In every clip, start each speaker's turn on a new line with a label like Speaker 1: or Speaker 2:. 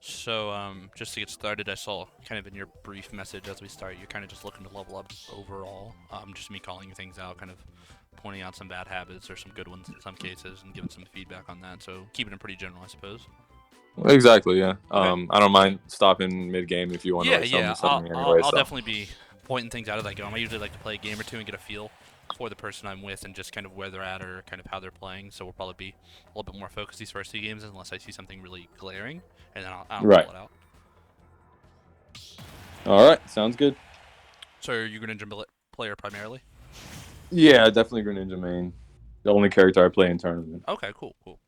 Speaker 1: So, just to get started, I saw kind of in your brief message as we start, you're kind of just looking to level up overall. Just me calling things out, kind of pointing out some bad habits or some good ones in some cases, and giving some feedback on that. So, keeping it pretty general, I suppose.
Speaker 2: Exactly, yeah.
Speaker 1: Okay.
Speaker 2: I don't mind stopping mid game if you want to
Speaker 1: Yeah,
Speaker 2: like tell me
Speaker 1: yeah. I'll,
Speaker 2: something
Speaker 1: I'll,
Speaker 2: anyway.
Speaker 1: I'll
Speaker 2: So
Speaker 1: definitely be pointing things out as I go. I usually like to play a game or two and get a feel for the person I'm with and just kind of where they're at or kind of how they're playing. So we'll probably be a little bit more focused these first two games unless I see something really glaring, and then I'll
Speaker 2: right.
Speaker 1: call it out.
Speaker 2: All right, sounds good.
Speaker 1: So are you Greninja player primarily?
Speaker 2: Yeah, definitely Greninja main. The only character I play in tournament.
Speaker 1: Okay, cool, cool.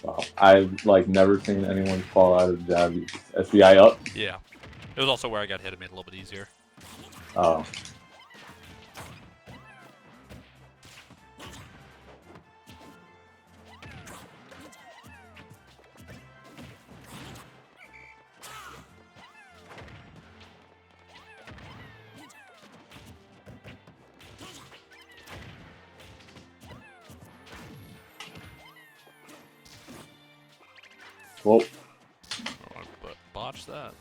Speaker 2: Wow. I've like never seen anyone fall out of jab. SBI up.
Speaker 1: Yeah. It was also where I got hit. It made it a little bit easier.
Speaker 2: Oh. Well.
Speaker 1: But botch that.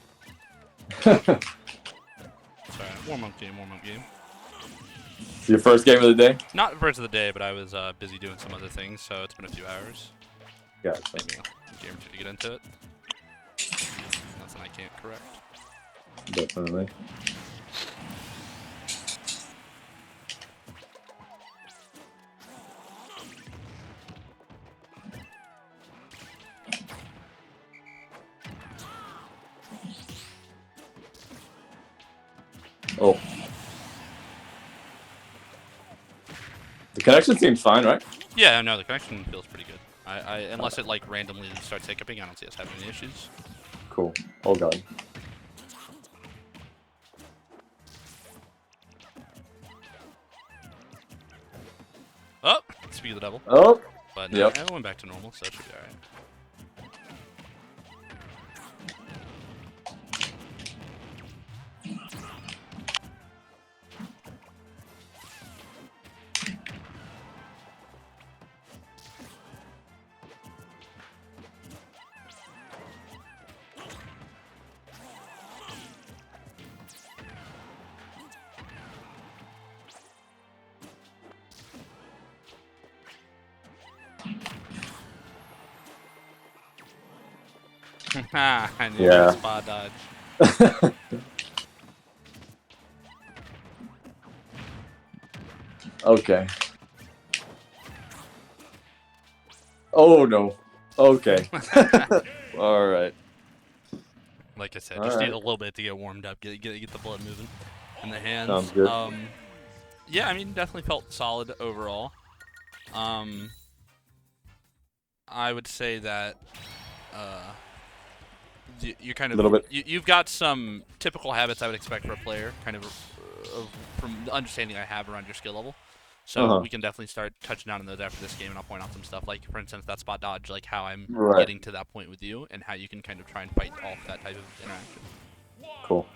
Speaker 1: Sorry, warm up game.
Speaker 2: Your first game of the day?
Speaker 1: Not first of the day, but I was busy doing some other things, so it's been a few hours.
Speaker 2: Yeah.
Speaker 1: Maybe a game or two to get into it. Nothing I can't correct.
Speaker 2: Definitely. Oh. The connection seems fine, right?
Speaker 1: Yeah, no, the connection feels pretty good. Unless it like randomly starts hiccuping, I don't see us having any issues.
Speaker 2: Cool. Oh god.
Speaker 1: Oh, speak of the devil.
Speaker 2: Oh.
Speaker 1: But no,
Speaker 2: Yep.
Speaker 1: it went back to normal, so it should be alright. I knew
Speaker 2: Yeah.
Speaker 1: spot dodge.
Speaker 2: Okay. Oh no. Okay. All right.
Speaker 1: Like I said,
Speaker 2: All
Speaker 1: just need
Speaker 2: right.
Speaker 1: a little bit to get warmed up, get the blood moving in the hands.
Speaker 2: Sounds good.
Speaker 1: Yeah, I mean, definitely felt solid overall. I would say that you kind
Speaker 2: A little bit.
Speaker 1: you've got some typical habits I would expect for a player, kind of from the understanding I have around your skill level. So we can definitely start touching on those after this game, and I'll point out some stuff like, for instance, that spot dodge, like how I'm
Speaker 2: Right.
Speaker 1: getting to that point with you, and how you can kind of try and fight off that type of interaction.
Speaker 2: Cool.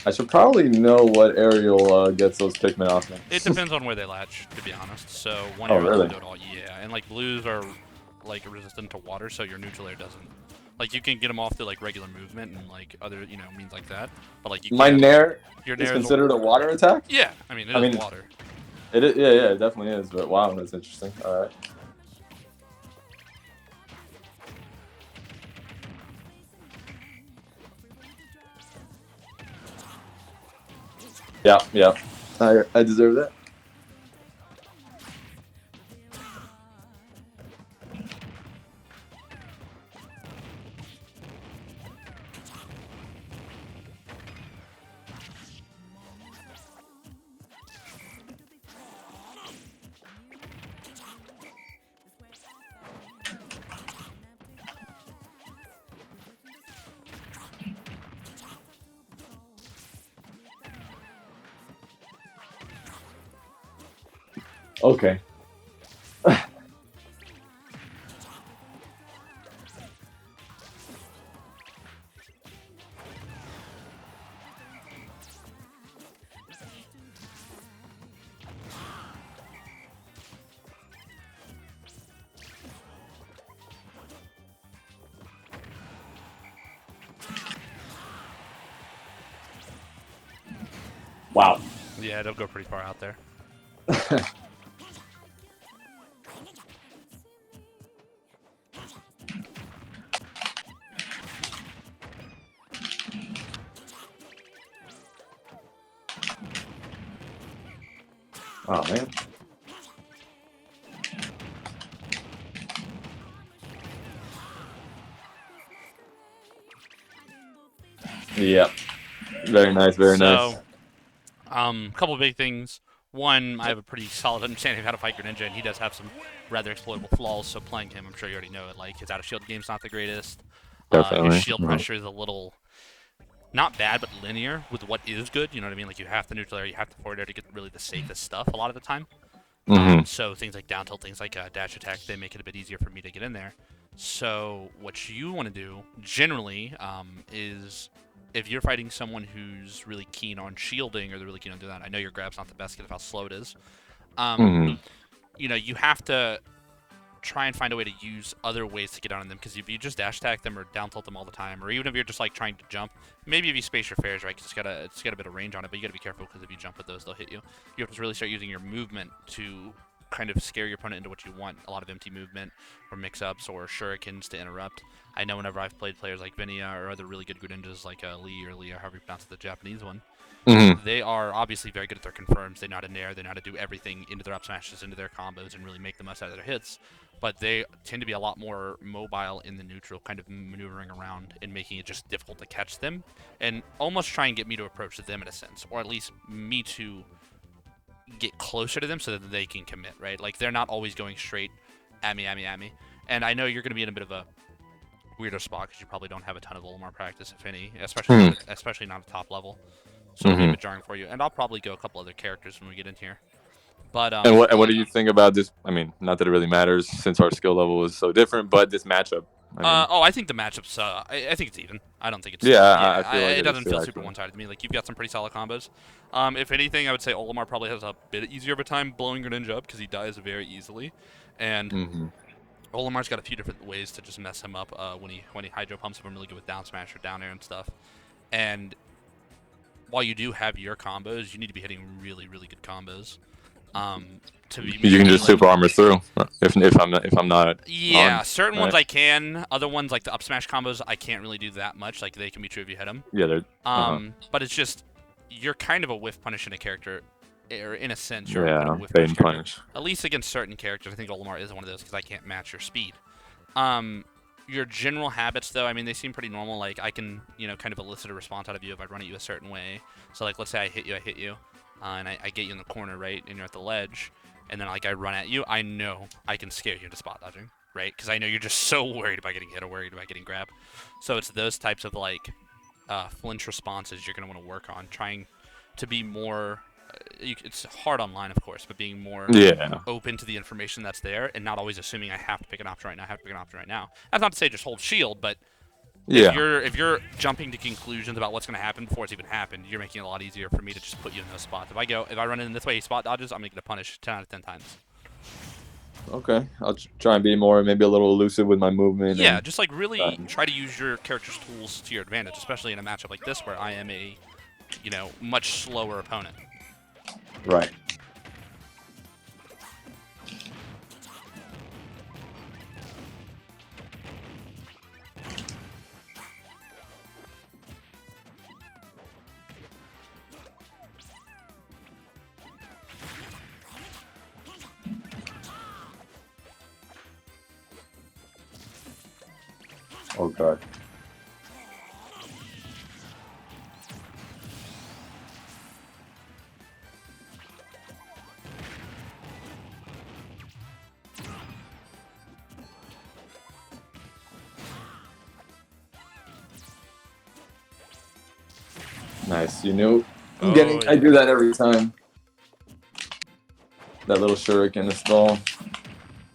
Speaker 2: I should probably know what Ariel gets those Pikmin off me.
Speaker 1: It depends on where they latch, to be honest. So one
Speaker 2: Oh,
Speaker 1: area
Speaker 2: really?
Speaker 1: doesn't do it all. Yeah, and like blues are like resistant to water, so your neutral air doesn't. Like you can get them off through like regular movement and like other means like that, but like you
Speaker 2: My
Speaker 1: can't.
Speaker 2: Nair
Speaker 1: Your
Speaker 2: is
Speaker 1: Nair
Speaker 2: considered a water attack?
Speaker 1: Yeah, I mean it
Speaker 2: I
Speaker 1: is
Speaker 2: mean,
Speaker 1: water.
Speaker 2: it is, yeah, it definitely is. But wow, that's interesting. All right. Yeah, yeah. I deserve that. Okay. Wow.
Speaker 1: Yeah, it'll go pretty far out there.
Speaker 2: Oh man. Yep. Very nice. Very nice.
Speaker 1: So, a couple of big things. One, I have a pretty solid understanding of how to fight Greninja, and he does have some rather exploitable flaws. So playing him, I'm sure you already know it. Like his out of shield game's not the greatest.
Speaker 2: Definitely.
Speaker 1: His shield pressure is a little not bad, but linear with what is good. You know what I mean? Like you have to neutral air, you have to forward air to get really the safest stuff a lot of the time. So things like down tilt, things like dash attack, they make it a bit easier for me to get in there. So what you want to do generally is if you're fighting someone who's really keen on shielding or they're really keen on doing that, I know your grab's not the best because of how slow it is. You know, you have to try and find a way to use other ways to get on them, because if you just dash attack them or down tilt them all the time, or even if you're just like trying to jump, maybe if you space your fairs right, 'cause it's got a bit of range on it, but you got to be careful because if you jump with those, they'll hit you. You have to really start using your movement to kind of scare your opponent into what you want. A lot of empty movement, or mix-ups, or shurikens to interrupt. I know whenever I've played players like Vinia or other really good Greninjas like Lee or Lee, or however you pronounce the Japanese one, they are obviously very good at their confirms. They know how to nair, they know how to do everything into their up smashes, into their combos, and really make the most out of their hits. But they tend to be a lot more mobile in the neutral, kind of maneuvering around and making it just difficult to catch them, and almost try and get me to approach them in a sense, or at least me to get closer to them so that they can commit, right? Like they're not always going straight at me. And I know you're going to be in a bit of a weirder spot because you probably don't have a ton of Olimar practice, if any, especially not at top level. So it'll be a bit jarring for you. And I'll probably go a couple other characters when we get in here. But
Speaker 3: and what do you think about this? I mean, not that it really matters since our skill level is so different, but this matchup.
Speaker 1: I think the matchups. I think it's even. I don't think it's.
Speaker 3: I feel like
Speaker 1: it doesn't feel super
Speaker 3: actually
Speaker 1: one-sided to me. Like you've got some pretty solid combos. If anything, I would say Olimar probably has a bit easier of a time blowing Greninja up because he dies very easily, and Olimar's got a few different ways to just mess him up when he hydro pumps him really good with down smash or down air and stuff. And while you do have your combos, you need to be hitting really good combos. To be
Speaker 3: you can just super armor through if I'm not.
Speaker 1: Yeah, certain ones
Speaker 3: right?
Speaker 1: I can. Other ones like the up smash combos, I can't really do that much. Like they can be true if you hit them.
Speaker 3: Yeah, they're.
Speaker 1: But it's just you're kind of a whiff punishing a character, or in a sense, you're
Speaker 3: Yeah,
Speaker 1: a whiff
Speaker 3: bait and
Speaker 1: character.
Speaker 3: punish.
Speaker 1: At least against certain characters. I think Olimar is one of those because I can't match your speed. Your general habits, though, I mean, they seem pretty normal. Like I can, kind of elicit a response out of you if I run at you a certain way. So like, let's say I hit you, and I get you in the corner, right, and you're at the ledge. And then, like, I run at you, I know I can scare you into spot dodging, right? Because I know you're just so worried about getting hit or worried about getting grabbed. So it's those types of, like, flinch responses you're going to want to work on, trying to be more... it's hard online, of course, but being more open to the information that's there and not always assuming I have to pick an option right now, That's not to say just hold shield, but...
Speaker 3: Yeah.
Speaker 1: If you're jumping to conclusions about what's going to happen before it's even happened, you're making it a lot easier for me to just put you in those spots. If I run in this way, he spot dodges, I'm going to get a punish 10 out of 10 times.
Speaker 3: Okay, I'll try and be maybe a little elusive with my movement.
Speaker 1: Yeah, just like really try to use your character's tools to your advantage, especially in a matchup like this where I am a, much slower opponent.
Speaker 2: Right. Oh god. Nice, you knew. I do that every time.
Speaker 3: That little shuriken install.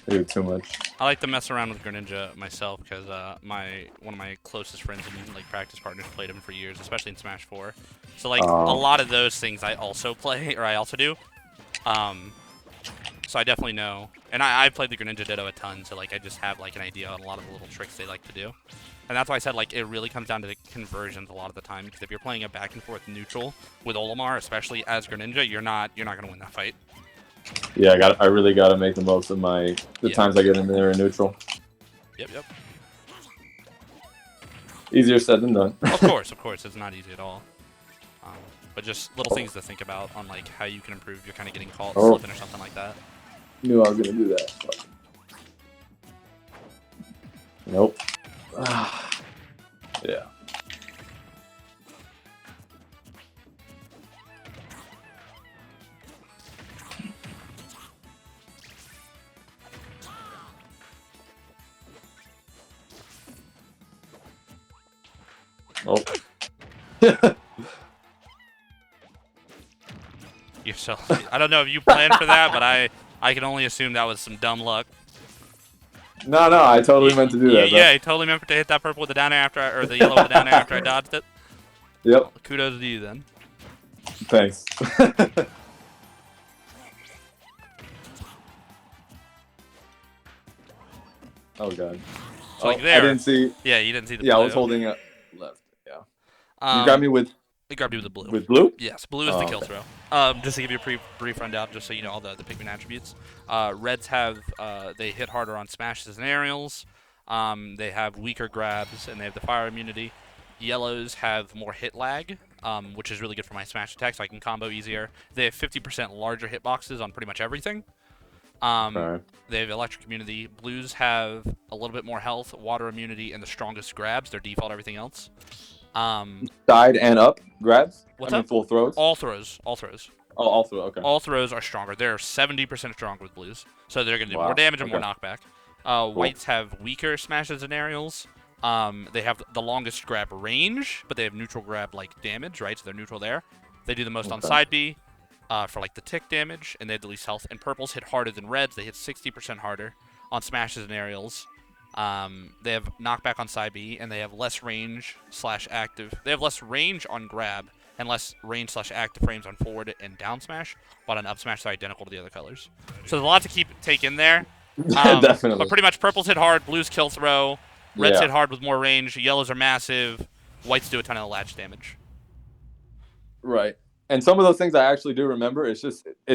Speaker 3: They do too much.
Speaker 1: I like to mess around with Greninja myself because one of my closest friends and like practice partners played him for years, especially in Smash 4. So like a lot of those things I also play or I also do. So I definitely know, and I've played the Greninja Ditto a ton, so like I just have like an idea on a lot of the little tricks they like to do. And that's why I said like it really comes down to the conversions a lot of the time, because if you're playing a back and forth neutral with Olimar, especially as Greninja, you're not gonna win that fight.
Speaker 2: Yeah, I really gotta make the most of the times I get in there in neutral.
Speaker 1: Yep.
Speaker 2: Easier said than done.
Speaker 1: Of course, it's not easy at all. But just little things to think about on like how you can improve. You're kind of getting caught slipping or something like that.
Speaker 2: Knew I was gonna do that. But... Nope. Yeah. Oh.
Speaker 1: You're so. I don't know if you planned for that, but I can only assume that was some dumb luck.
Speaker 2: No, I totally meant to do that.
Speaker 1: Yeah, he totally meant to hit that purple with the down air after, or the yellow with the down air after I dodged it.
Speaker 2: Yep.
Speaker 1: Well, kudos to you then.
Speaker 2: Thanks. Oh god.
Speaker 1: So like there.
Speaker 2: I didn't see.
Speaker 1: Yeah, you didn't see the.
Speaker 2: Yeah,
Speaker 1: blue.
Speaker 2: I was holding it left. Yeah. You
Speaker 1: You
Speaker 2: got me with.
Speaker 1: I grabbed you with the blue.
Speaker 2: With blue?
Speaker 1: Yes, blue is the kill throw. Just to give you a brief rundown, just so you know all the Pikmin attributes. Reds have they hit harder on smashes and aerials. They have weaker grabs and they have the fire immunity. Yellows have more hit lag, which is really good for my smash attack, so I can combo easier. They have 50% larger hitboxes on pretty much everything. They have electric immunity. Blues have a little bit more health, water immunity, and the strongest grabs. Their default everything else.
Speaker 2: Side and up grabs?
Speaker 1: What's
Speaker 2: I mean,
Speaker 1: up?
Speaker 2: full throws?
Speaker 1: All throws.
Speaker 2: Oh, all throw, okay.
Speaker 1: All throws are stronger. They're 70% stronger with blues. So they're going to do more damage and more knockback. Whites have weaker smashes and aerials. They have the longest grab range, but they have neutral grab like damage, right? So they're neutral there. They do the most on side B for like the tick damage, and they have the least health. And purples hit harder than reds. They hit 60% harder on smashes and aerials. They have knockback on side B, and they have less range / active. They have less range on grab and less range / active frames on forward and down smash, but on up smash they're identical to the other colors. So there's a lot to take in there.
Speaker 2: Definitely.
Speaker 1: But pretty much purples hit hard, blues kill throw, reds hit hard with more range, yellows are massive, whites do a ton of latch damage.
Speaker 2: Right. And some of those things I actually do remember. It's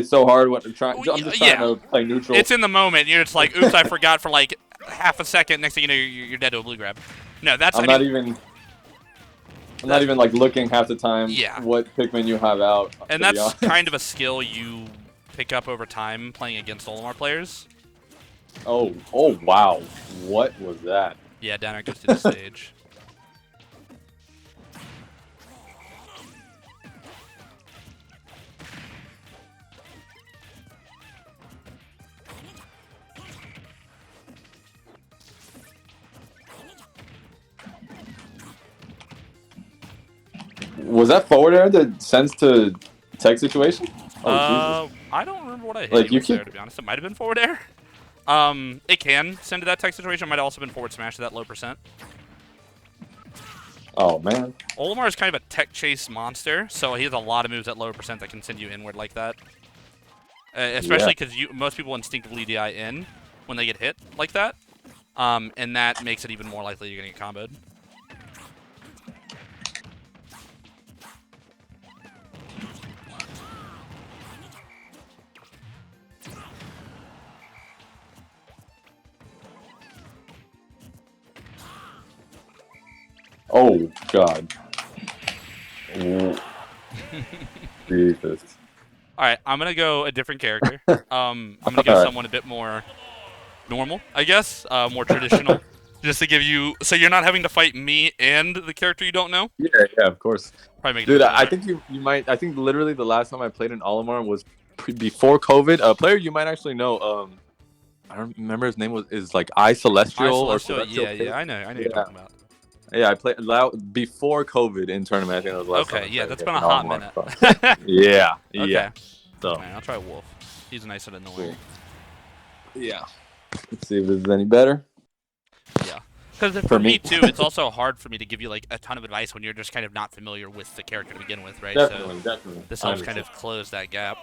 Speaker 2: so hard when I'm trying to play neutral.
Speaker 1: It's in the moment. You're just like, oops, I forgot for like half a second. Next thing you know, you're dead to a blue grab. No, that's.
Speaker 2: I'm not even like looking half the time.
Speaker 1: Yeah.
Speaker 2: What Pikmin you have out.
Speaker 1: And that's kind of a skill you pick up over time playing against Olimar players.
Speaker 2: Oh wow! What was that?
Speaker 1: Yeah, down air goes to the stage.
Speaker 2: Was that forward air that sends to tech situation? Oh, Jesus.
Speaker 1: I don't remember what I hit
Speaker 2: Like,
Speaker 1: you with there, to be honest. It might have been forward air. It can send to that tech situation. It might have also been forward smash to that low percent.
Speaker 2: Oh, man.
Speaker 1: Olimar is kind of a tech chase monster, so he has a lot of moves at lower percent that can send you inward like that. Especially because most people instinctively DI in when they get hit like that. And that makes it even more likely you're going to get comboed.
Speaker 2: Oh, God. Oh. Jesus.
Speaker 1: Alright, I'm going to go a different character. I'm going to go someone a bit more normal, I guess. More traditional. Just to give you... So you're not having to fight me and the character you don't know?
Speaker 2: Yeah, of course.
Speaker 1: Probably make
Speaker 2: Dude, I think you might... I think literally the last time I played in Olimar was before COVID. A player you might actually know... I don't remember his name is like Celestial or Celestial.
Speaker 1: Yeah, I know you're talking about.
Speaker 2: Yeah, I played before COVID in tournament. I think that was last time.
Speaker 1: Okay, yeah, that's been a hot minute.
Speaker 2: Yeah,
Speaker 1: Okay.
Speaker 2: yeah. So
Speaker 1: Right, I'll try Wolf. He's nice and annoying.
Speaker 2: Yeah. Let's see if this is any better.
Speaker 1: Yeah. Because for me too, it's also hard for me to give you like a ton of advice when you're just kind of not familiar with the character to begin with, right?
Speaker 2: Definitely,
Speaker 1: so
Speaker 2: definitely.
Speaker 1: This helps kind of close that gap.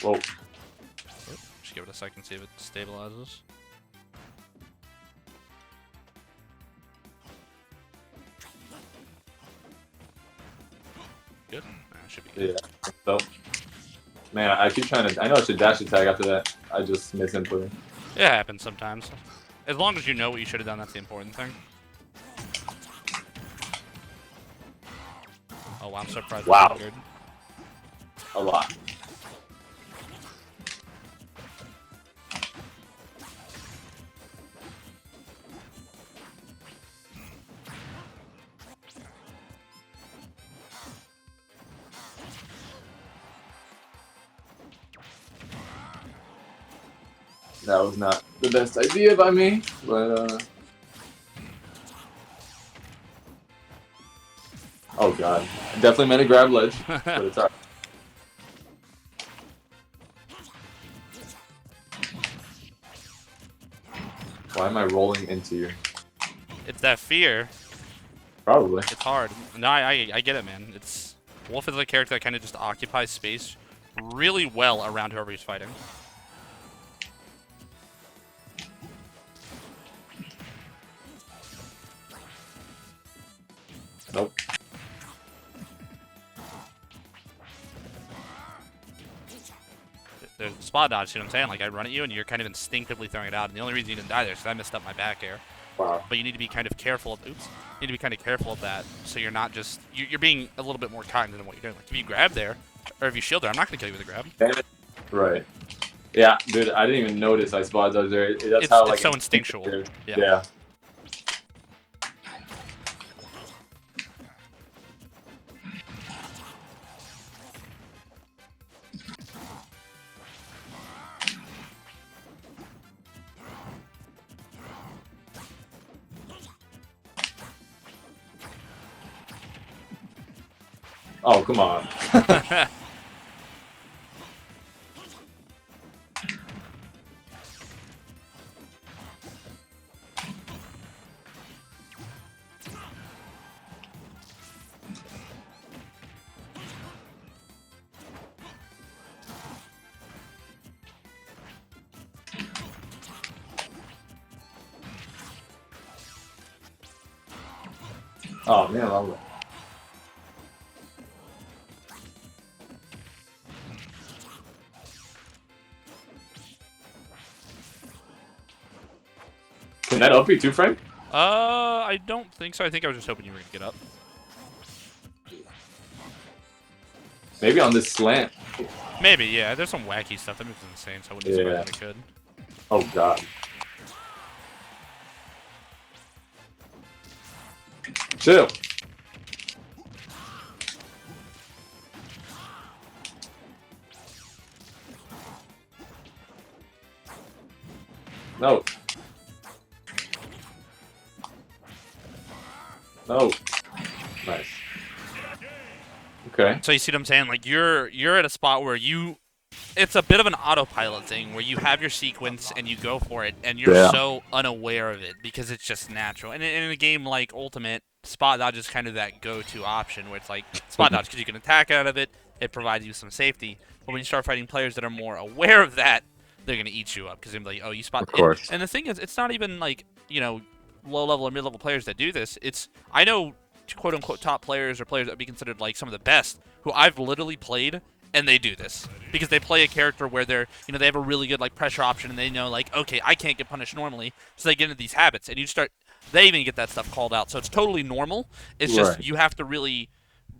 Speaker 2: Whoa.
Speaker 1: Just give it a second, see if it stabilizes. Good. Should be good.
Speaker 2: Yeah. So, man, I keep trying to. I know I should dash attack after that. I just misinputted.
Speaker 1: It happens sometimes. As long as you know what you should have done, that's the important thing. Oh, wow, I'm surprised.
Speaker 2: Wow.
Speaker 1: Good.
Speaker 2: A lot. That was not the best idea by me, but oh god, definitely meant to grab ledge, but it's alright. Why am I rolling into you?
Speaker 1: It's that fear.
Speaker 2: Probably.
Speaker 1: It's hard. No, I get it, man. It's Wolf is a character that kind of just occupies space really well around whoever he's fighting.
Speaker 2: Nope.
Speaker 1: There's spot dodge, you know what I'm saying? Like, I run at you, and you're kind of instinctively throwing it out, and the only reason you didn't die there is because I messed up my back air.
Speaker 2: Wow.
Speaker 1: But you need to be kind of careful of, oops, you need to be kind of careful of that, so you're not just, you're being a little bit more cognizant of what you're doing. Like, if you grab there, or if you shield there, I'm not going to kill you with a grab.
Speaker 2: Damn it. Right. Yeah, dude, I didn't even notice I spot dodged there. That's
Speaker 1: It's
Speaker 2: how, like,
Speaker 1: so instinctual. Yeah.
Speaker 2: Yeah. Oh, come on. Oh, man, I love it. Can that up you too, Frank?
Speaker 1: I don't think so. I think I was just hoping you were going to get up.
Speaker 2: Maybe on this slant.
Speaker 1: Maybe, yeah. There's some wacky stuff. That move's insane, so I wouldn't be surprised if it could.
Speaker 2: Oh, God. Chill. No. No. Nice. Okay.
Speaker 1: So you see what I'm saying? Like you're at a spot where it's a bit of an autopilot thing where you have your sequence and you go for it and you're so unaware of it because it's just natural. And in a game like Ultimate, spot dodge is kind of that go-to option where it's like spot dodge because you can attack out of it, it provides you some safety. But when you start fighting players that are more aware of that, they're gonna eat you up because they're like, oh, you spot.
Speaker 2: Of course.
Speaker 1: And the thing is, it's not even like low-level or mid-level players that do this. I know quote-unquote top players or players that would be considered like some of the best who I've literally played, and they do this because they play a character where they have a really good like pressure option, and they know like, okay, I can't get punished normally, so they get into these habits, and they even get that stuff called out. So it's totally normal. It's just you have to really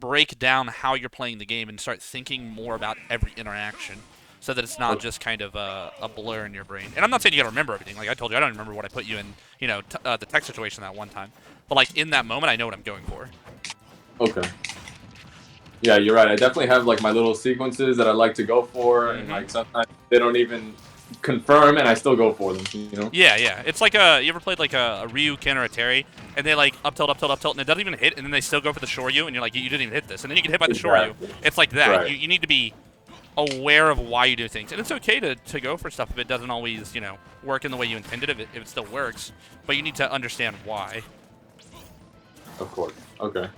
Speaker 1: break down how you're playing the game and start thinking more about every interaction, so that it's not just kind of a blur in your brain. And I'm not saying you got to remember everything. Like I told you, I don't remember what I put you in, the tech situation that one time. But like in that moment, I know what I'm going for.
Speaker 2: Okay. Yeah, you're right. I definitely have like my little sequences that I like to go for, and like sometimes they don't even confirm, and I still go for them. You know?
Speaker 1: Yeah, yeah. It's like a. You ever played like a Ryu, Ken, or a Terry, and they like up tilt, and it doesn't even hit, and then they still go for the Shoryu, and you're like, you didn't even hit this, and then you get hit by the Shoryu.
Speaker 2: Exactly.
Speaker 1: It's like that.
Speaker 2: Right.
Speaker 1: You need to be aware of why you do things, and it's okay to go for stuff if it doesn't always, you know, work in the way you intended. If it still works, but you need to understand why.
Speaker 2: Of course. Okay.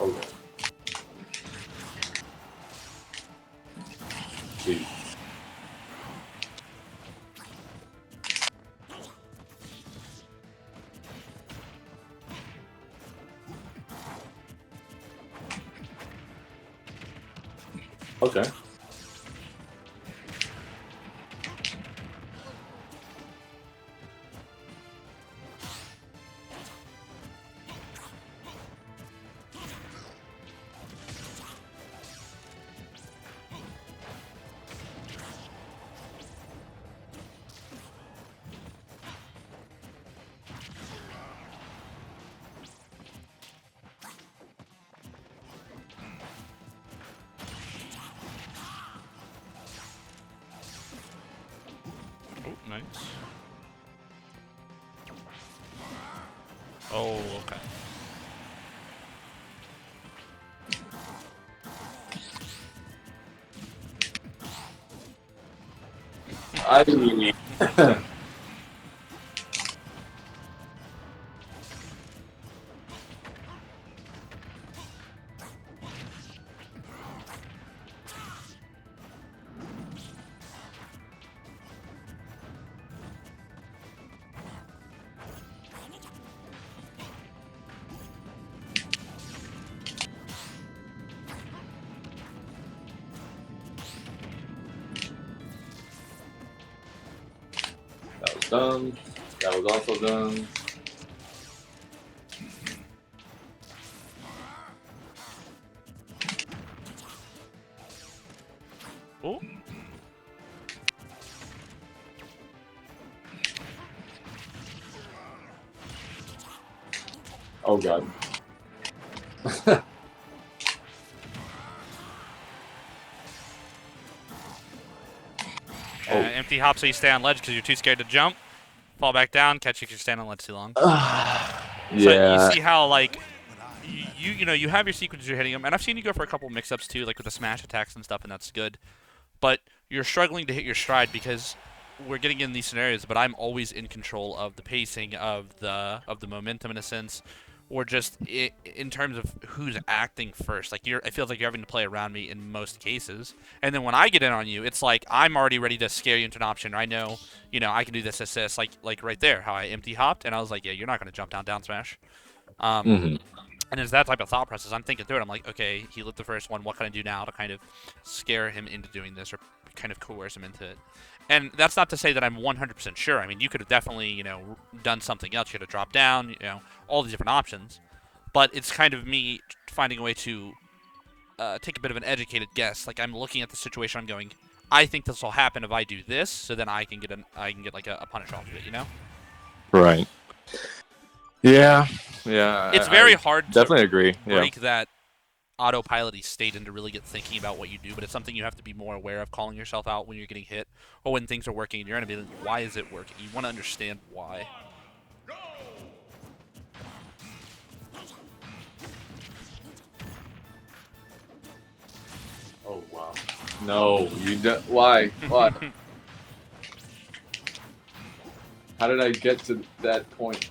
Speaker 2: Okay. Jeez. Okay.
Speaker 1: Oh, nice. Oh, okay.
Speaker 2: That was done. That was also done.
Speaker 1: Oh.
Speaker 2: Oh god.
Speaker 1: Empty hop so you stay on ledge because you're too scared to jump. Fall back down, catch you if you're standing on ledge too long.
Speaker 2: Yeah.
Speaker 1: So you see how, like, you know, you have your sequences you're hitting them, and I've seen you go for a couple mix-ups too, like with the smash attacks and stuff, and that's good. But you're struggling to hit your stride because we're getting in these scenarios, but I'm always in control of the pacing, of the momentum in a sense, or just in terms of who's acting first. Like it feels like you're having to play around me in most cases. And then when I get in on you, it's like I'm already ready to scare you into an option. I know, you know, I can do this assist, like right there, how I empty hopped, and I was like, yeah, you're not going to jump down smash. And it's that type of thought process. I'm thinking through it. I'm like, okay, he lit the first one. What can I do now to kind of scare him into doing this or kind of coerce him into it? And that's not to say that I'm 100% sure. I mean, you could have definitely, you know, done something else. You could have dropped down, you know, all these different options. But it's kind of me finding a way to take a bit of an educated guess. Like I'm looking at the situation. I'm going, I think this will happen if I do this. So then I can get like a punish off of it. You know?
Speaker 3: Right. Yeah. Yeah.
Speaker 1: It's very hard to
Speaker 3: definitely agree.
Speaker 1: break that autopilot-y state and to really get thinking about what you do, but it's something you have to be more aware of, calling yourself out when you're getting hit or when things are working and you're going to be like, why is it working? You want to understand why.
Speaker 2: Oh wow. No, you don't. Why? What? How did I get to that point?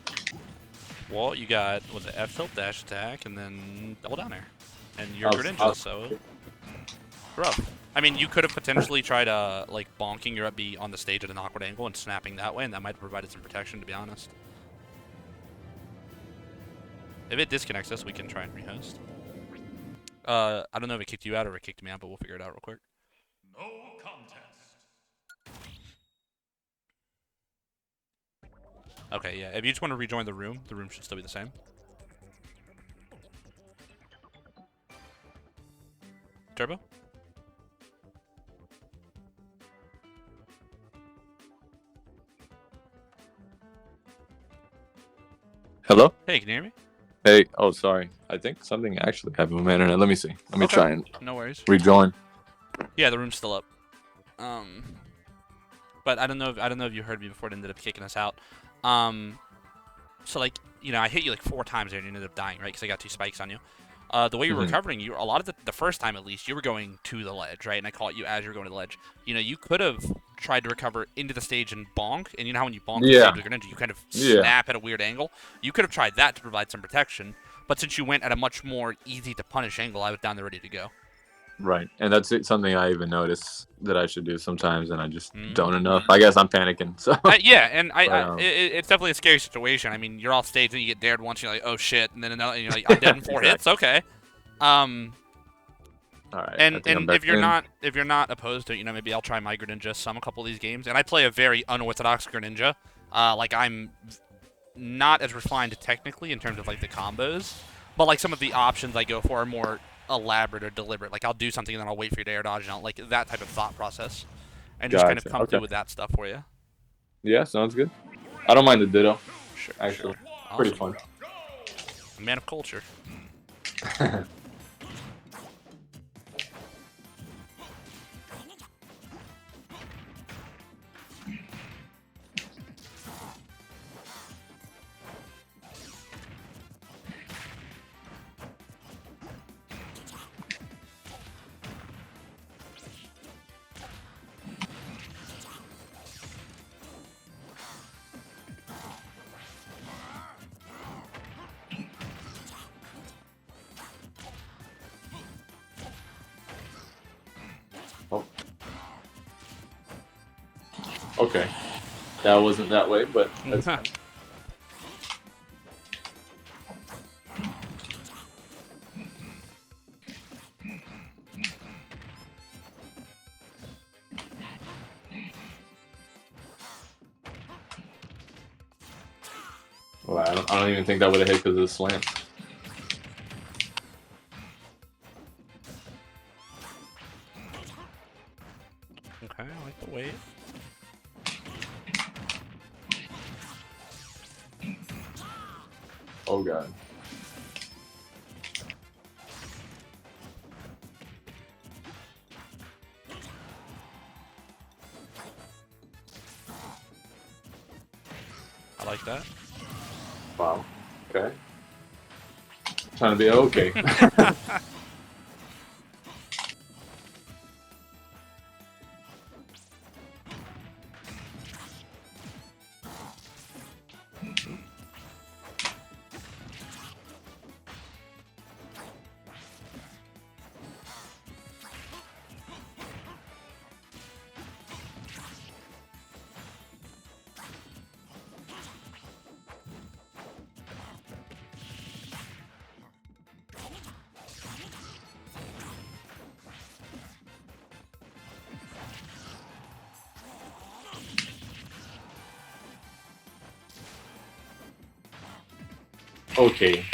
Speaker 1: Well, you got the F tilt dash attack and then double down air, and you're Greninja, so rough. I mean, you could have potentially tried like bonking your up B on the stage at an awkward angle and snapping that way, and that might have provided some protection, to be honest. If it disconnects us, we can try and rehost. I don't know if it kicked you out or it kicked me out, but we'll figure it out real quick.
Speaker 4: No contest.
Speaker 1: Okay, yeah. If you just want to rejoin the room should still be the same. Turbo?
Speaker 2: Hello?
Speaker 1: Hey, can you hear me?
Speaker 2: Hey. Oh, sorry. I think something actually happened with my internet. Let me see. Let me
Speaker 1: Okay.
Speaker 2: try and
Speaker 1: No worries.
Speaker 2: rejoin.
Speaker 1: Yeah, the room's still up. But I don't know if you heard me before it ended up kicking us out. So like, you know, I hit you like 4 times there and you ended up dying, right? Because I got 2 spikes on you. The way you were recovering, a lot of the first time at least, you were going to the ledge, right? And I caught you as you were going to the ledge. You know, you could have tried to recover into the stage and bonk, and you know how when you bonk the
Speaker 2: Yeah.
Speaker 1: stage with Greninja, you kind of
Speaker 2: Yeah.
Speaker 1: snap at a weird angle. You could have tried that to provide some protection, but since you went at a much more easy to punish angle, I was down there ready to go.
Speaker 2: Right. And that's something I even notice that I should do sometimes, and I just don't enough. I guess I'm panicking. So.
Speaker 1: Yeah, and
Speaker 2: But,
Speaker 1: it's definitely a scary situation. I mean, you're off stage and you get dared once, you're like, oh shit, and then another, and you're like, I'm dead in 4 hits. Okay.
Speaker 2: All right.
Speaker 1: And if you're not opposed to it, you know, maybe I'll try my Greninja a couple of these games. And I play a very unorthodox Greninja. Like I'm not as refined technically in terms of like the combos, but like some of the options I go for are more elaborate or deliberate. Like I'll do something and then I'll wait for you to air dodge and I'll, like that type of thought process, and just kind of come through with that stuff for you.
Speaker 2: Yeah, sounds good. I don't mind the Ditto.
Speaker 1: Sure.
Speaker 2: Actually,
Speaker 1: Awesome.
Speaker 2: pretty fun.
Speaker 1: A man of culture.
Speaker 2: Oh. Okay. That wasn't that way, but that's fine. Well, I don't even think that would have hit because of the slant.
Speaker 1: Okay, I like the wave.
Speaker 2: Oh god.
Speaker 1: I like that.
Speaker 2: Wow. Okay. Trying to be okay. Okay.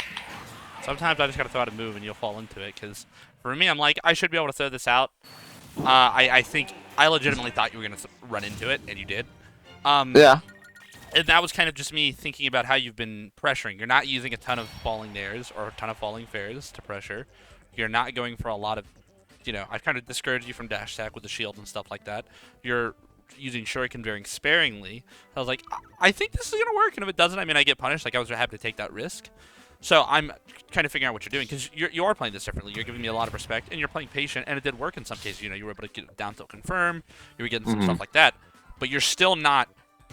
Speaker 1: Sometimes I just gotta throw out a move and you'll fall into it, because for me, I'm like, I should be able to throw this out. I think I legitimately thought you were gonna run into it, and you did.
Speaker 2: Yeah.
Speaker 1: And that was kind of just me thinking about how you've been pressuring. You're not using a ton of falling nairs or a ton of falling fairs to pressure. You're not going for a lot of, you know, I kind of discouraged you from dash attack with the shield and stuff like that. You're using Shuriken very sparingly. I was like, I think this is going to work, and if it doesn't, I mean, I get punished. Like, I was happy to take that risk. So I'm kind of figuring out what you're doing, because you are playing this differently. You're giving me a lot of respect, and you're playing patient, and it did work in some cases. You know, you were able to get down tilt confirm. You were getting some stuff like that. But you're still not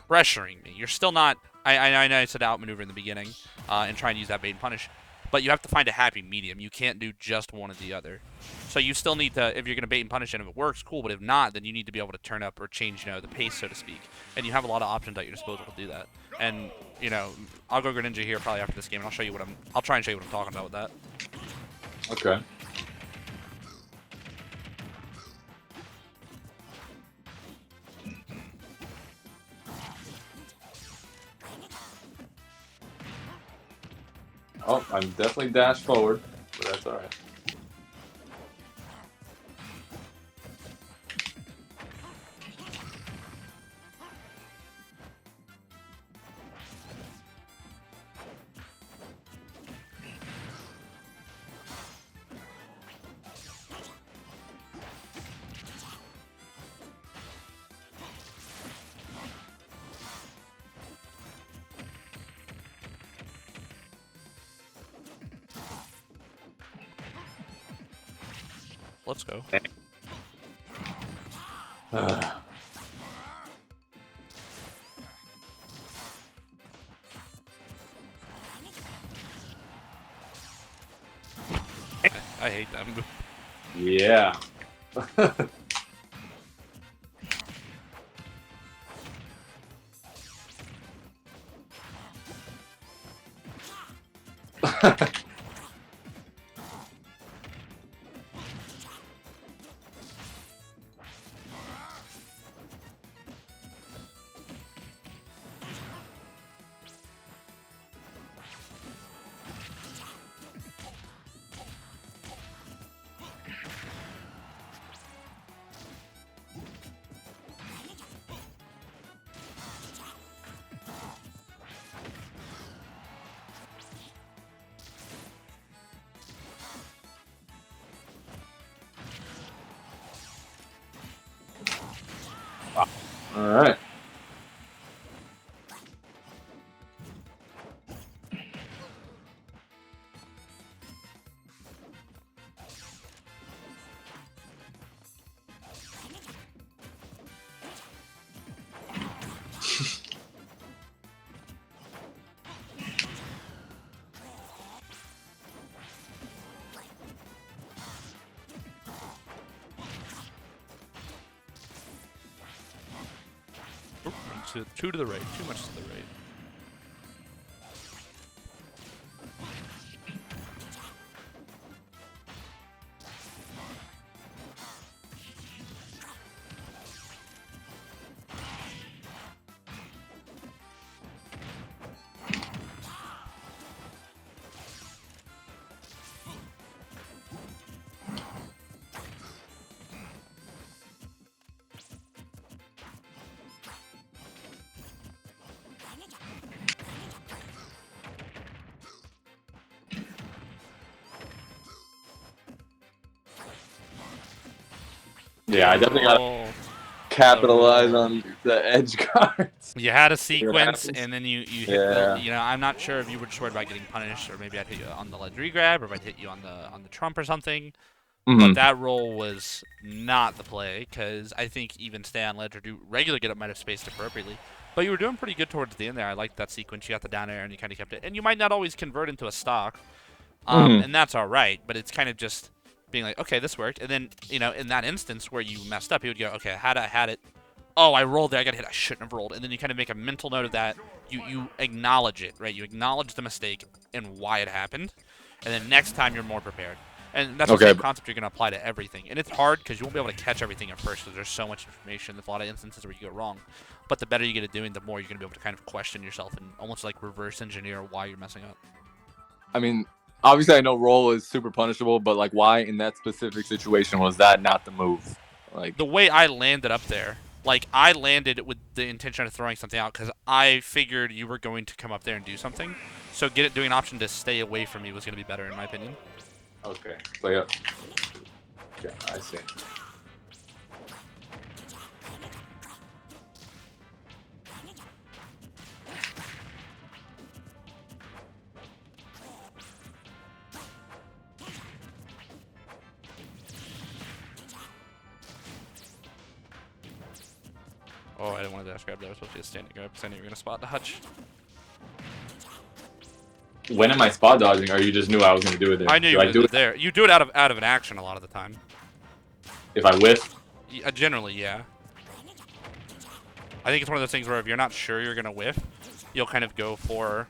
Speaker 1: pressuring me. You're still not... I know I said outmaneuver in the beginning and trying to use that bait and punish, but you have to find a happy medium. You can't do just one or the other. So you still need to, if you're going to bait and punish and if it works, cool, but if not, then you need to be able to turn up or change, you know, the pace, so to speak. And you have a lot of options at your disposal to do that. And, you know, I'll go Greninja here probably after this game, and I'll show you what I'll try and show you what I'm talking about with that.
Speaker 2: Okay. Oh, I'm definitely dashed forward, but that's alright.
Speaker 1: Let's go. I hate that move.
Speaker 3: Yeah. All right.
Speaker 1: Oop, two to the right. Too much to the right.
Speaker 3: Yeah, I definitely got to
Speaker 1: Oh.
Speaker 3: capitalize on the edge guards.
Speaker 1: You had a sequence,
Speaker 3: happens.
Speaker 1: and then you hit
Speaker 3: Yeah.
Speaker 1: the, I'm not sure if you were just worried about getting punished, or maybe I'd hit you on the ledge regrab, or if I'd hit you on the trump or something. But that roll was not the play, because I think even stay on ledge or do regular get up might have spaced appropriately. But you were doing pretty good towards the end there. I liked that sequence. You got the down air, and you kind of kept it. And you might not always convert into a stock, and that's all right. But it's kind of just being like, okay, this worked. And then, in that instance where you messed up, you would go, okay, I had it. Oh, I rolled there. I got hit. I shouldn't have rolled. And then you kind of make a mental note of that. You acknowledge it, right? You acknowledge the mistake and why it happened. And then next time you're more prepared. And that's the same concept you're going to apply to everything. And it's hard because you won't be able to catch everything at first because there's so much information. There's a lot of instances where you go wrong. But the better you get at doing, the more you're going to be able to kind of question yourself and almost like reverse engineer why you're messing up.
Speaker 2: I mean, obviously I know roll is super punishable, but like why in that specific situation was that not the move? Like
Speaker 1: the way I landed up there, like I landed with the intention of throwing something out because I figured you were going to come up there and do something. So doing an option to stay away from me was going to be better in my opinion.
Speaker 3: Okay. So yeah. Yeah, I see.
Speaker 1: Oh, I didn't want to dash grab that. I was supposed to be a standing grab because I knew you were going to spot dodge.
Speaker 3: When am I spot dodging, or you just knew I was going to do it there?
Speaker 1: I knew you would do it there. You do it out of an action a lot of the time.
Speaker 3: If I whiff?
Speaker 1: Generally, yeah. I think it's one of those things where if you're not sure you're going to whiff, you'll kind of go for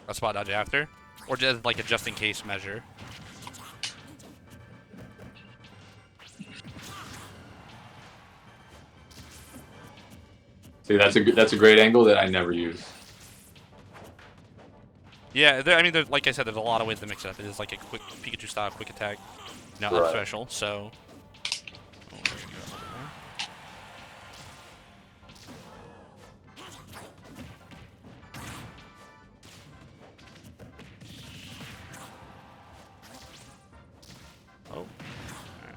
Speaker 1: a spot dodge after. Or just like a just-in-case measure.
Speaker 3: See, that's a great angle that I never use.
Speaker 1: Yeah, like I said, there's a lot of ways to mix it up. It is like a quick Pikachu style, quick attack, up special. So,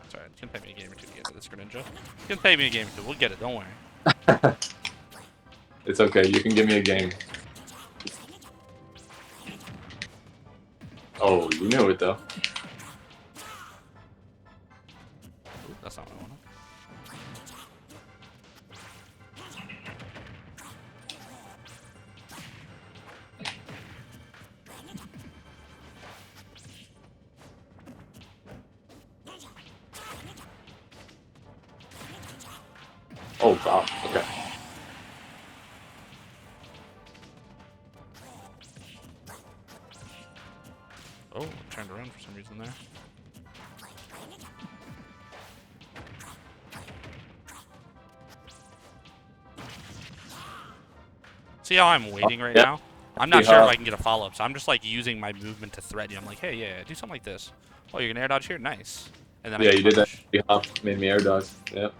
Speaker 1: sorry, you can pay me a game or two to get to this Greninja. You can pay me a game or two. We'll get it. Don't worry.
Speaker 3: It's okay. You can give me a game. Oh, you knew it though.
Speaker 1: not what I wanted.
Speaker 3: Oh god. Okay.
Speaker 1: Oh, it turned around for some reason there. See how I'm waiting right
Speaker 3: Yep.
Speaker 1: now? I'm not sure if I can get a follow-up, so I'm just like using my movement to threaten you. I'm like, hey, yeah, do something like this. Oh, you're gonna air dodge here? Nice. And then
Speaker 3: Yeah,
Speaker 1: I
Speaker 3: you did that.
Speaker 1: punish.
Speaker 3: Made me air dodge. Yep.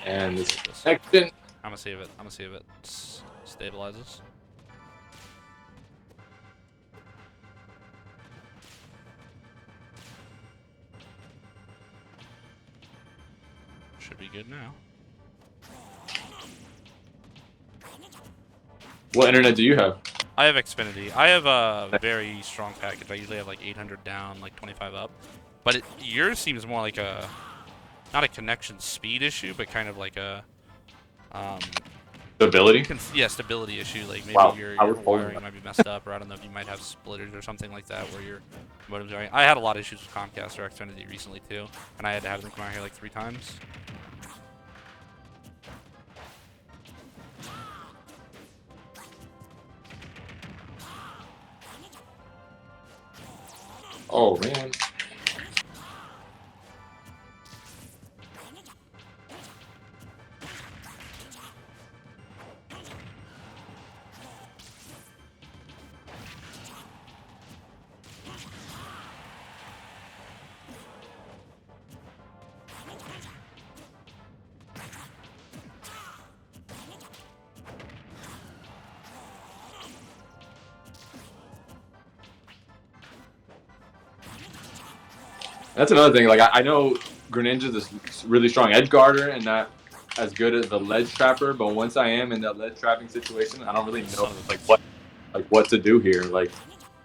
Speaker 3: And this
Speaker 1: This.
Speaker 3: action.
Speaker 1: I'm gonna save it. I'm gonna save it. Stabilizes. Should be good now.
Speaker 3: What internet do you have?
Speaker 1: I have Xfinity. I have a very strong package. I usually have like 800 down, like 25 up. But yours seems more like a, not a connection speed issue, but kind of like a,
Speaker 3: Stability?
Speaker 1: yeah, stability issue. Like maybe
Speaker 3: Wow,
Speaker 1: your
Speaker 3: I was holding
Speaker 1: wiring
Speaker 3: that.
Speaker 1: might be messed up, or I don't know if you might have splitters or something like that where your modems are. I had a lot of issues with Comcast or Xfinity recently too, and I had to have them come out here like 3 times.
Speaker 3: Oh man. That's another thing. Like I know Greninja's is really strong edge guarder and not as good as the ledge trapper. But once I am in that ledge trapping situation, I don't really know what to do here. Like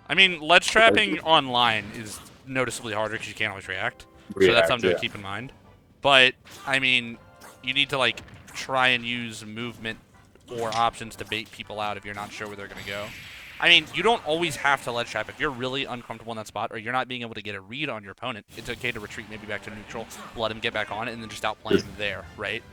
Speaker 1: I mean, ledge trapping online is noticeably harder because you can't always react. So that's something to keep in mind. But, I mean, you need to, like, try and use movement or options to bait people out if you're not sure where they're going to go. I mean, you don't always have to ledge trap. If you're really uncomfortable in that spot or you're not being able to get a read on your opponent, it's okay to retreat maybe back to neutral, let him get back on it, and then just outplay him there, right?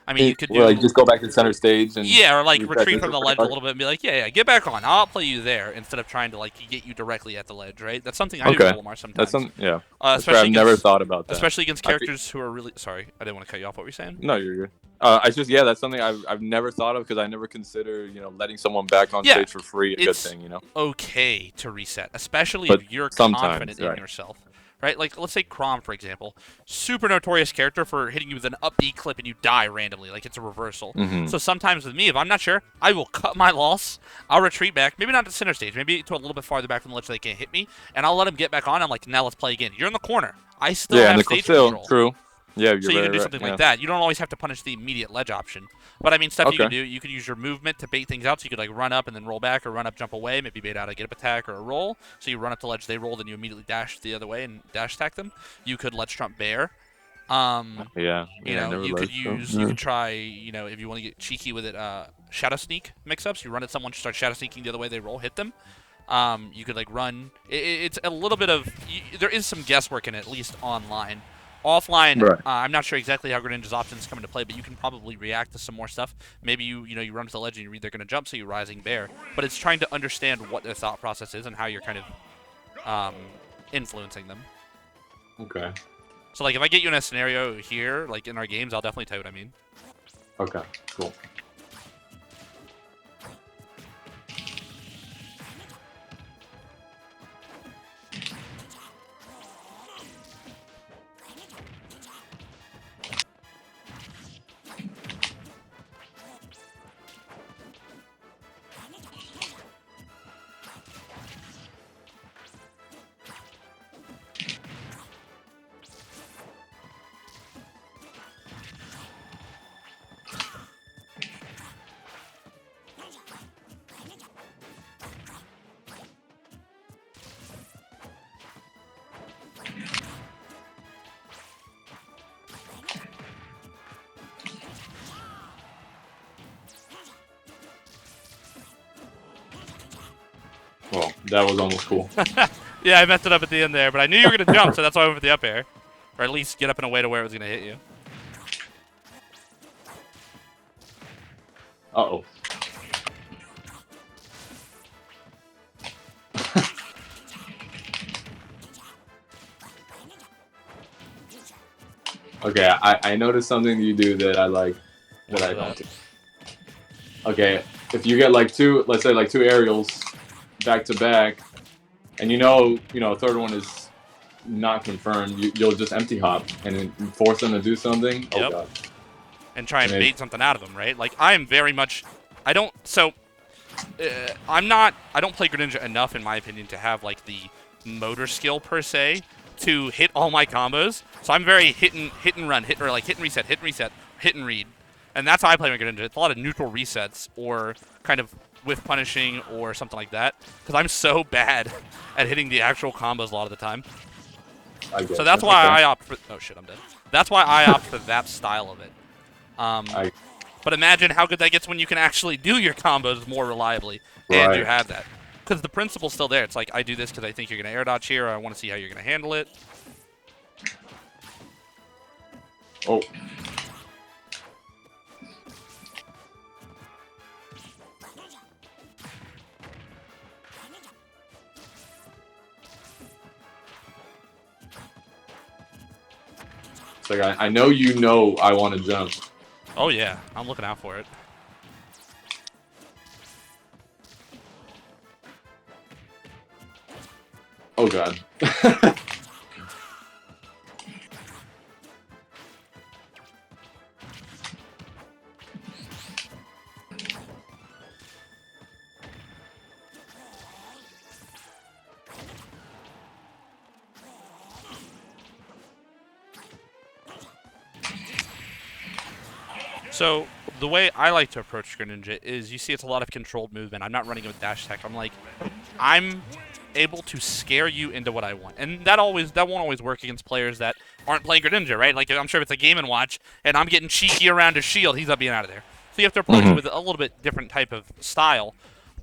Speaker 1: I mean, you could do...
Speaker 3: like just go back to center stage and
Speaker 1: yeah, or like
Speaker 3: reset
Speaker 1: retreat
Speaker 3: this
Speaker 1: from the
Speaker 3: real
Speaker 1: ledge a
Speaker 3: quick.
Speaker 1: little bit and be like, yeah, get back on. I'll play you there instead of trying to like get you directly at the ledge, right? That's something I do with Olimar sometimes.
Speaker 3: That's some yeah.
Speaker 1: Especially
Speaker 3: I've never thought about that.
Speaker 1: especially against characters who are really sorry. I didn't want to cut you off. What were you saying?
Speaker 3: No, you're good. I just that's something I've never thought of because I never consider letting someone back on
Speaker 1: Yeah,
Speaker 3: stage for free a good
Speaker 1: it's
Speaker 3: thing.
Speaker 1: Okay to reset, especially
Speaker 3: But
Speaker 1: if you're
Speaker 3: sometimes,
Speaker 1: confident in
Speaker 3: right.
Speaker 1: yourself. Right? Like, let's say Chrom, for example. Super notorious character for hitting you with an up B clip and you die randomly. Like, it's a reversal.
Speaker 3: Mhm.
Speaker 1: So sometimes with me, if I'm not sure, I will cut my loss. I'll retreat back. Maybe not to center stage. Maybe to a little bit farther back from the ledge so they can't hit me. And I'll let them get back on. I'm like, now let's play again. You're in the corner. I still have stage control.
Speaker 3: True. Yeah, you're
Speaker 1: So you
Speaker 3: very
Speaker 1: can do
Speaker 3: right,
Speaker 1: something
Speaker 3: yeah.
Speaker 1: like that. You don't always have to punish the immediate ledge option. But I mean, stuff you can
Speaker 3: Okay.
Speaker 1: do. You could use your movement to bait things out. So you could like run up and then roll back, or run up, jump away. Maybe bait out a get up attack or a roll. So you run up the ledge, they roll, then you immediately dash the other way and dash attack them. You could ledge trump bear.
Speaker 3: Yeah.
Speaker 1: You
Speaker 3: yeah,
Speaker 1: know,
Speaker 3: never
Speaker 1: you could
Speaker 3: liked them.
Speaker 1: use. You could try. You know, if you want to get cheeky with it, shadow sneak mix-ups. You run at someone, start shadow sneaking the other way, they roll, hit them. You could like run. It's a little bit of. There is some guesswork in it, at least online. Offline,
Speaker 3: Right.
Speaker 1: I'm not sure exactly how Greninja's options come into play, but you can probably react to some more stuff. Maybe you run to the ledge and you read they're going to jump, so you rising bear. But it's trying to understand what their thought process is and how you're kind of influencing them.
Speaker 3: Okay.
Speaker 1: So like if I get you in a scenario here, like in our games, I'll definitely tell you what I mean.
Speaker 3: Okay. Cool. That was almost cool.
Speaker 1: Yeah, I messed it up at the end there, but I knew you were going to jump, so that's why I went for the up air. Or at least get up in a way to where it was going to hit you.
Speaker 3: Uh-oh. Okay, I noticed something you do that I like, that I don't do. Okay, if you get like let's say like two aerials back to back, and a third one is not confirmed, you'll just empty hop and then force them to do something.
Speaker 1: Yep.
Speaker 3: Oh god.
Speaker 1: And try and bait something out of them, right? Like, I am very much, I don't play Greninja enough, in my opinion, to have like the motor skill per se to hit all my combos. So I'm very hit and run, hit and reset, hit and read. And that's how I play my Greninja. It's a lot of neutral resets or kind of whiff punishing or something like that. Because I'm so bad at hitting the actual combos a lot of the time. So that's why I opt for... Oh shit, I'm dead. That's why I opt for that style of it. But imagine how good that gets when you can actually do your combos more reliably. And you have that. Because the principle's still there. It's like, I do this because I think you're going to air dodge here, or I want to see how you're going to handle it.
Speaker 3: Oh. It's like, I know I want to jump.
Speaker 1: Oh yeah, I'm looking out for it.
Speaker 3: Oh god.
Speaker 1: So the way I like to approach Greninja is, you see it's a lot of controlled movement. I'm not running with dash attack. I'm able to scare you into what I want. And that won't always work against players that aren't playing Greninja, right? Like, I'm sure if it's a Game & Watch and I'm getting cheeky around his shield, he's not being out of there. So you have to approach it with a little bit different type of style.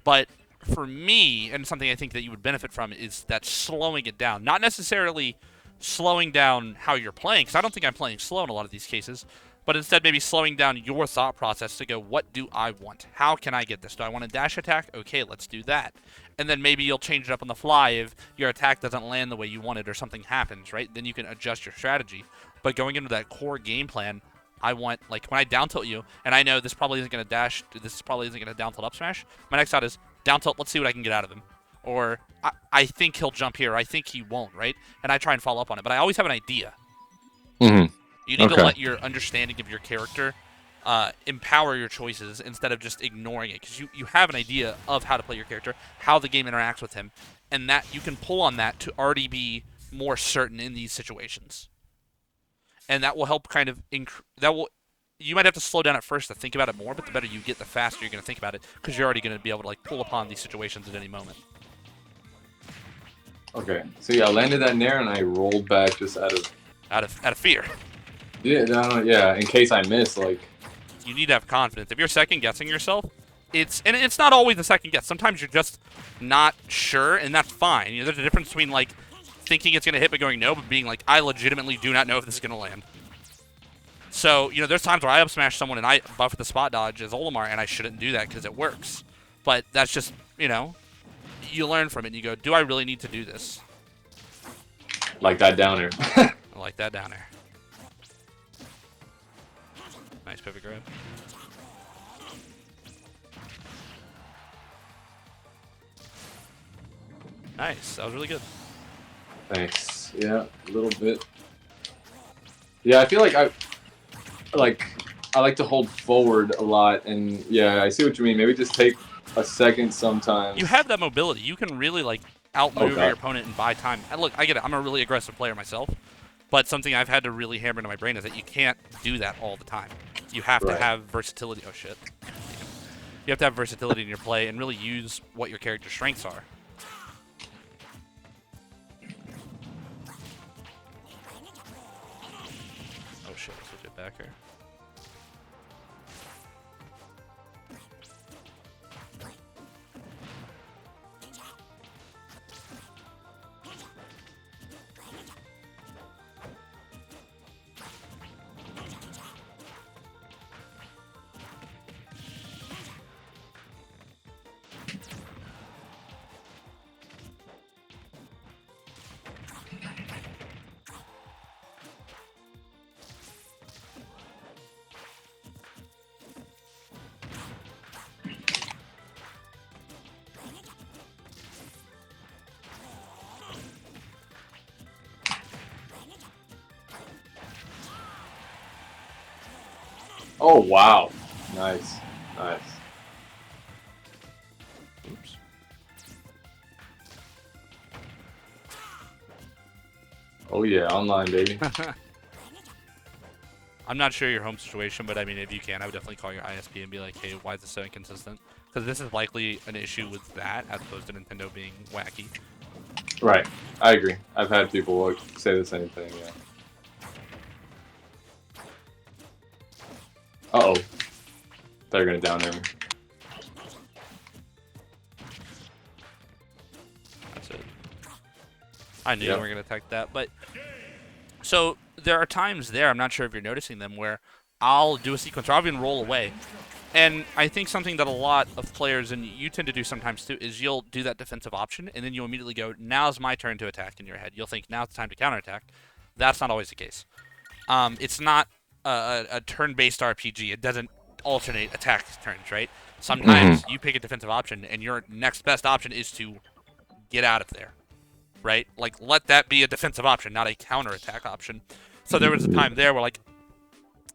Speaker 1: But for me, and something I think that you would benefit from, is that slowing it down. Not necessarily slowing down how you're playing, because I don't think I'm playing slow in a lot of these cases, but instead maybe slowing down your thought process to go, what do I want? How can I get this? Do I want a dash attack? Okay, let's do that. And then maybe you'll change it up on the fly if your attack doesn't land the way you wanted or something happens, right? Then you can adjust your strategy. But going into that core game plan, I want, like, when I down tilt you, and I know this probably isn't going to dash, this probably isn't going to down tilt up smash, my next thought is, down tilt, let's see what I can get out of him. Or, I think he'll jump here, I think he won't, right? And I try and follow up on it. But I always have an idea. You need to let your understanding of your character empower your choices instead of just ignoring it. Because you have an idea of how to play your character, how the game interacts with him, and that you can pull on that to already be more certain in these situations. And that will help kind of you might have to slow down at first to think about it more, but the better you get, the faster you're going to think about it, because you're already going to be able to like pull upon these situations at any moment.
Speaker 3: Okay, so yeah, I landed that nair and I rolled back just out of
Speaker 1: fear.
Speaker 3: Yeah, no, yeah. In case I miss, like,
Speaker 1: you need to have confidence. If you're second guessing yourself, it's not always a second guess. Sometimes you're just not sure, and that's fine. There's a difference between like thinking it's going to hit but going no, but being like, I legitimately do not know if this is going to land. So, there's times where I up smash someone and I buff the spot dodge as Olimar, and I shouldn't do that because it works. But that's just, you learn from it and you go, do I really need to do this?
Speaker 3: Like that downer.
Speaker 1: I like that downer. Nice pivot grab. Nice, that was really good.
Speaker 3: Thanks. Yeah, a little bit. Yeah, I feel like I like to hold forward a lot, and yeah, I see what you mean. Maybe just take a second sometimes.
Speaker 1: You have that mobility. You can really like outmaneuver your opponent and buy time. And look, I get it. I'm a really aggressive player myself, but something I've had to really hammer into my brain is that you can't do that all the time. You have to have versatility. Oh shit. You have to have versatility in your play and really use what your character's strengths are. Oh shit, let's switch it back here.
Speaker 3: Oh wow, nice, nice.
Speaker 1: Oops.
Speaker 3: Oh yeah, online baby.
Speaker 1: I'm not sure your home situation, but I mean, if you can, I would definitely call your ISP and be like, hey, why is this so inconsistent? Because this is likely an issue with that as opposed to Nintendo being wacky.
Speaker 3: Right, I agree. I've had people like, say the same thing. Yeah. Uh oh, they're gonna down air me.
Speaker 1: That's it. I knew
Speaker 3: Yep.
Speaker 1: you were going to attack that, but... So, there are times there, I'm not sure if you're noticing them, where I'll do a sequence, or I'll even roll away. And I think something that a lot of players, and you tend to do sometimes too, is you'll do that defensive option, and then you'll immediately go, now's my turn to attack in your head. You'll think, now's the time to counterattack. That's not always the case. It's not a turn-based RPG. It doesn't alternate attack turns, right? Sometimes you pick a defensive option, and your next best option is to get out of there, right? Like, let that be a defensive option, not a counterattack option. So there was a time there where, like,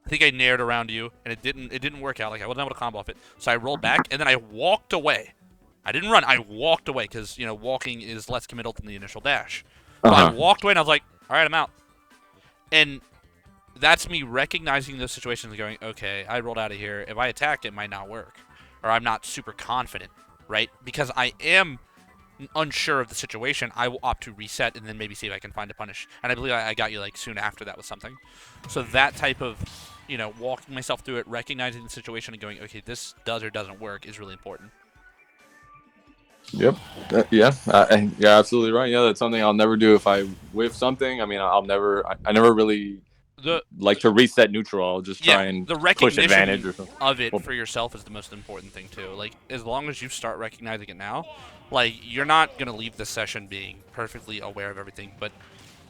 Speaker 1: I think I nared around you, and it didn't work out. Like, I wasn't able to combo off it. So I rolled back, and then I walked away. I didn't run. I walked away because, you know, walking is less committal than the initial dash. So I walked away, and I was like, all right, I'm out. And that's me recognizing those situations and going, okay, I rolled out of here. If I attack, it might not work. Or I'm not super confident, right? Because I am unsure of the situation, I will opt to reset and then maybe see if I can find a punish. And I believe I got you like soon after that with something. So that type of, you know, walking myself through it, recognizing the situation and going, okay, this does or doesn't work is really important.
Speaker 2: Yep. Yeah. You're absolutely right. Yeah, that's something I'll never do if I whiff something. I mean, I'll never. I never really like to reset neutral. I'll just try and
Speaker 1: the
Speaker 2: push advantage
Speaker 1: recognition
Speaker 2: or something.
Speaker 1: of it for yourself is the most important thing too. Like, as long as you start recognizing it now, like, you're not gonna leave this session being perfectly aware of everything. But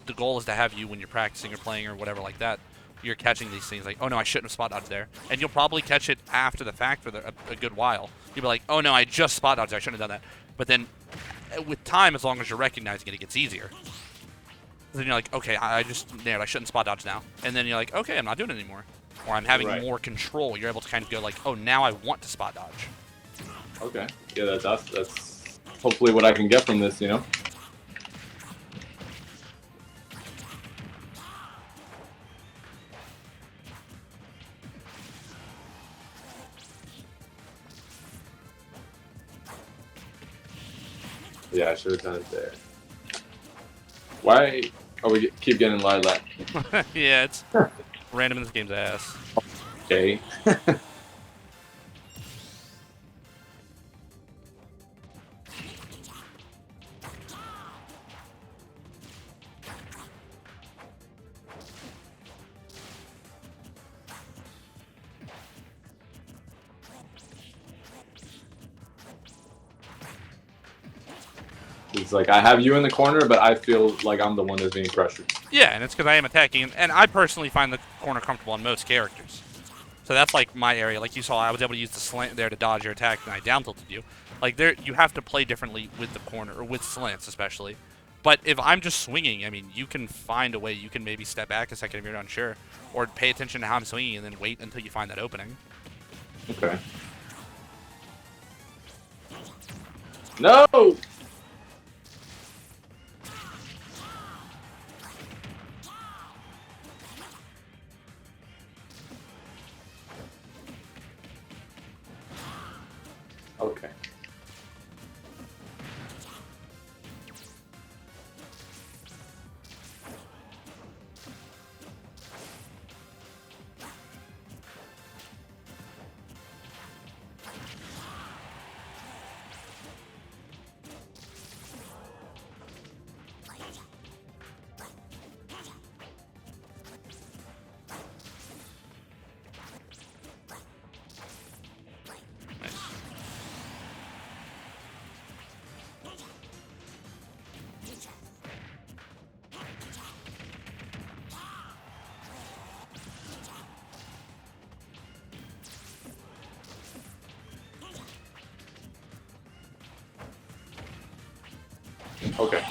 Speaker 1: the goal is to have you, when you're practicing or playing or whatever like that, you're catching these things like, oh no, I shouldn't have spot dodged there, and you'll probably catch it after the fact for a good while. You'll be like, oh no, I just spot dodged, I shouldn't have done that. But then, with time, as long as you're recognizing it, it gets easier. Then you're like, okay, I just nailed, I shouldn't spot dodge now. And then you're like, okay, I'm not doing it anymore. Or I'm having more control. You're able to kind of go like, oh, now I want to spot dodge.
Speaker 3: Okay. Yeah, that's hopefully what I can get from this, you know? Yeah, I should have done it there. Why are we keep getting lilac?
Speaker 1: Yeah, it's random in this game's ass.
Speaker 3: Okay. It's like, I have you in the corner, but I feel like I'm the one that's being pressured.
Speaker 1: Yeah, and it's because I am attacking, and I personally find the corner comfortable on most characters. So that's like my area. Like you saw, I was able to use the slant there to dodge your attack, and I down tilted you. Like, there, you have to play differently with the corner, or with slants especially. But if I'm just swinging, I mean, you can find a way. You can maybe step back a second if you're not sure, or pay attention to how I'm swinging, and then wait until you find that opening.
Speaker 3: Okay. No! Okay. Okay.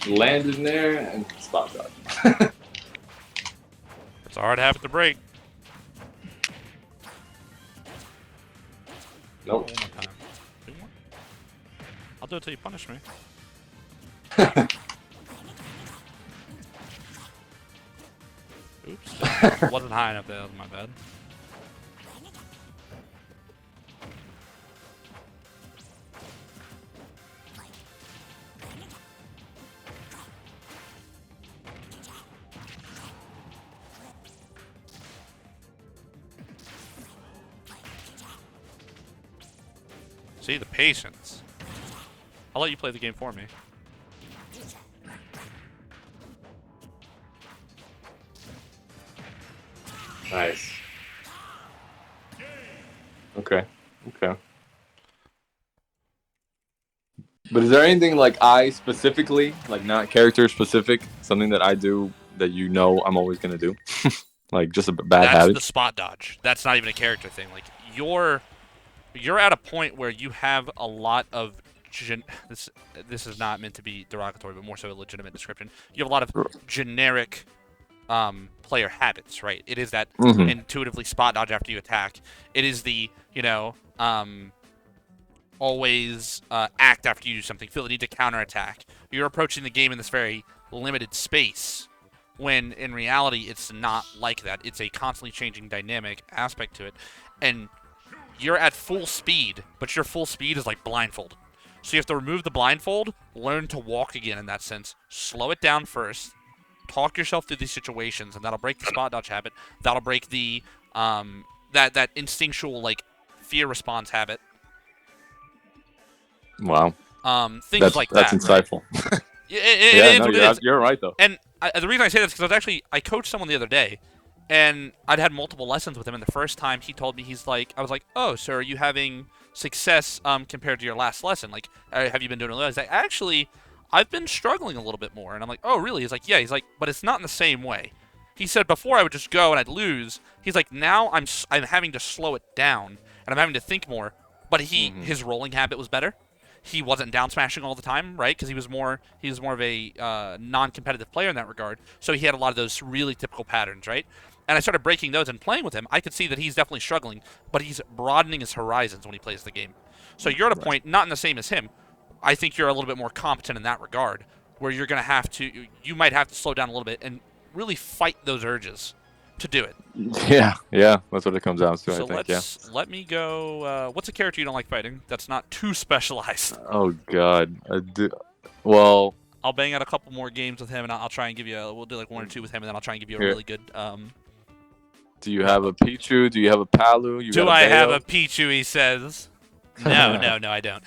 Speaker 3: landed in there and spot dodge.
Speaker 1: It's a hard habit to break.
Speaker 3: Nope.
Speaker 1: One more time. Two more? I'll do it till you punish me. Oops. Wasn't high enough there. That was my bad. See, the patience. I'll let you play the game for me.
Speaker 3: Nice. Okay. Okay. But is there anything like I specifically, like not character specific, something that I do that you know I'm always gonna do? Like just a bad
Speaker 1: That's
Speaker 3: habit?
Speaker 1: the spot dodge. That's not even a character thing. Like you're at a point where you have a lot of this is not meant to be derogatory, but more so a legitimate description. You have a lot of generic player habits, right? It is that intuitively spot dodge after you attack. It is the, always act after you do something. Feel the need to counterattack. You're approaching the game in this very limited space, when in reality it's not like that. It's a constantly changing dynamic aspect to it. And you're at full speed, but your full speed is like blindfold. So you have to remove the blindfold, learn to walk again in that sense. Slow it down first. Talk yourself through these situations, and that'll break the spot dodge habit. That'll break the that instinctual like fear response habit.
Speaker 3: Wow.
Speaker 1: Things like that.
Speaker 3: That's insightful.
Speaker 1: Right? Yeah,
Speaker 3: you're right though.
Speaker 1: And the reason I say this is because I coached someone the other day, and I'd had multiple lessons with him. And the first time he told me, I was like, oh, so are you having success compared to your last lesson? Like, have you been doing it? He's like, actually, I've been struggling a little bit more. And I'm like, oh, really? He's like, yeah. He's like, but it's not in the same way. He said before I would just go and I'd lose. He's like, now I'm having to slow it down and I'm having to think more. But his rolling habit was better. He wasn't down smashing all the time, right? Because he was more of a non-competitive player in that regard. So he had a lot of those really typical patterns, right? And I started breaking those and playing with him. I could see that he's definitely struggling, but he's broadening his horizons when he plays the game. So you're at a point not in the same as him. I think you're a little bit more competent in that regard, where you're going to have to, you might have to slow down a little bit and really fight those urges to do it.
Speaker 3: Yeah, that's what it comes down to.
Speaker 1: So
Speaker 3: I think.
Speaker 1: let me go. What's a character you don't like fighting that's not too specialized?
Speaker 3: Oh God, I do. Well,
Speaker 1: I'll bang out a couple more games with him, and I'll try and give you. We'll do like 1 or 2 with him, and then I'll try and give you a really good.
Speaker 3: Do you have a Pichu? Do you have a Palu?
Speaker 1: Do I have a Pichu? He says. No, I don't.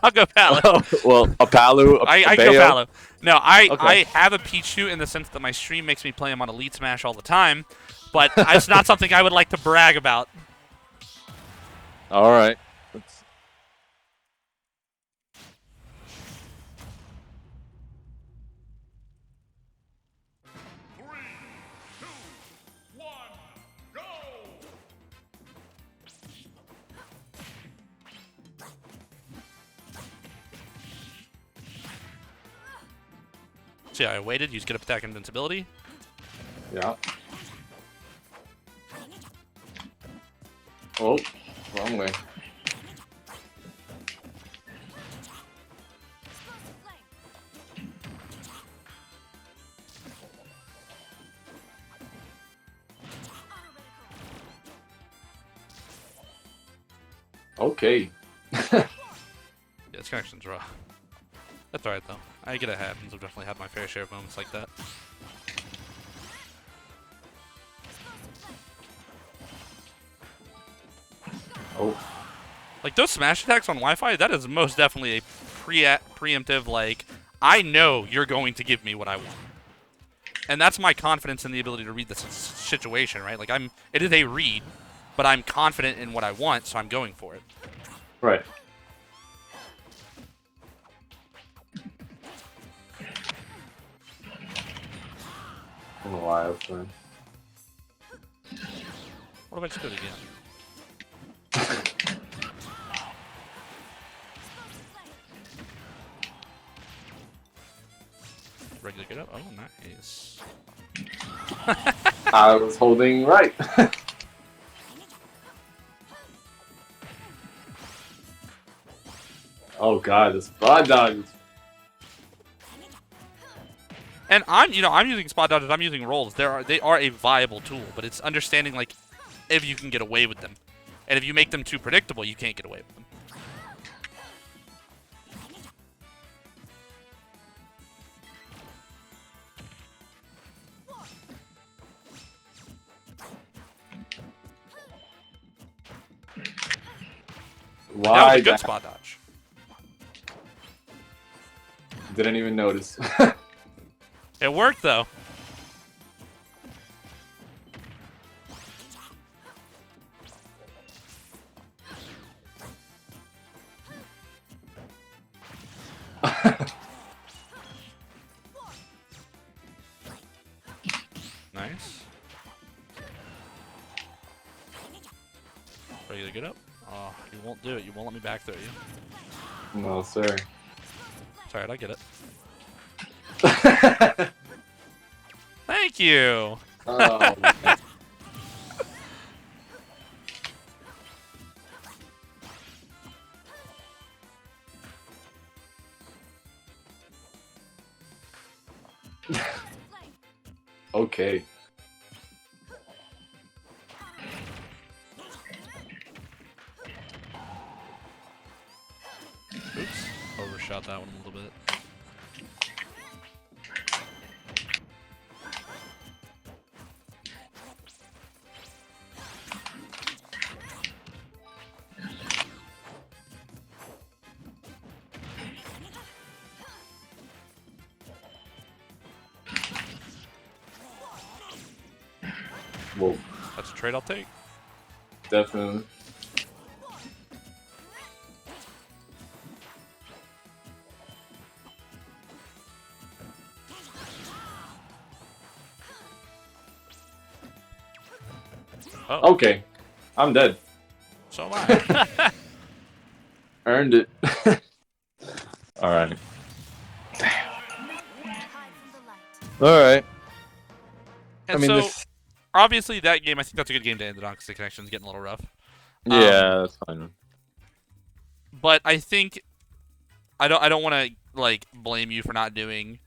Speaker 1: I'll go Palu.
Speaker 3: Well, a Palu.
Speaker 1: I go Palu. No, I
Speaker 3: Okay.
Speaker 1: have a Pichu in the sense that my stream makes me play him on Elite Smash all the time, but it's not something I would like to brag about.
Speaker 3: All right.
Speaker 1: See how I waited? Use get up attack invincibility.
Speaker 3: Yeah. Oh, wrong way. Okay.
Speaker 1: Yeah, this connection's rough. That's alright though. I get it happens. I've definitely had my fair share of moments like that.
Speaker 3: Oh.
Speaker 1: Like those smash attacks on Wi-Fi, that is most definitely a preemptive, like, I know you're going to give me what I want. And that's my confidence in the ability to read the situation, right? Like it is a read, but I'm confident in what I want, so I'm going for it.
Speaker 3: Right. I don't know why I was trying.
Speaker 1: What if I just do it again? Regular get up. Oh, nice.
Speaker 3: I was holding right. Oh god, this spot dodge.
Speaker 1: And I'm using spot dodges. I'm using rolls. They are a viable tool, but it's understanding like if you can get away with them, and if you make them too predictable, you can't get away with them. That was
Speaker 3: Why?
Speaker 1: a good spot dodge.
Speaker 3: Didn't even notice.
Speaker 1: It worked though. Nice. Ready to get up? Oh, you won't do it. You won't let me back throw you.
Speaker 3: No, sir.
Speaker 1: It's alright, I get it. Thank you.
Speaker 3: Oh, man. Okay.
Speaker 1: Oops. Overshot that one a little bit.
Speaker 3: Whoa.
Speaker 1: That's a trade I'll take.
Speaker 3: Definitely.
Speaker 1: Oh,
Speaker 3: Okay. I'm dead.
Speaker 1: so am I.
Speaker 3: Earned it. Alright.
Speaker 2: All right.
Speaker 1: And
Speaker 2: I mean,
Speaker 1: so,
Speaker 2: this.
Speaker 1: obviously, that game, I think that's a good game to end it on because the connection's getting a little rough.
Speaker 2: Yeah, that's fine.
Speaker 1: But I think I don't want to like blame you for not doing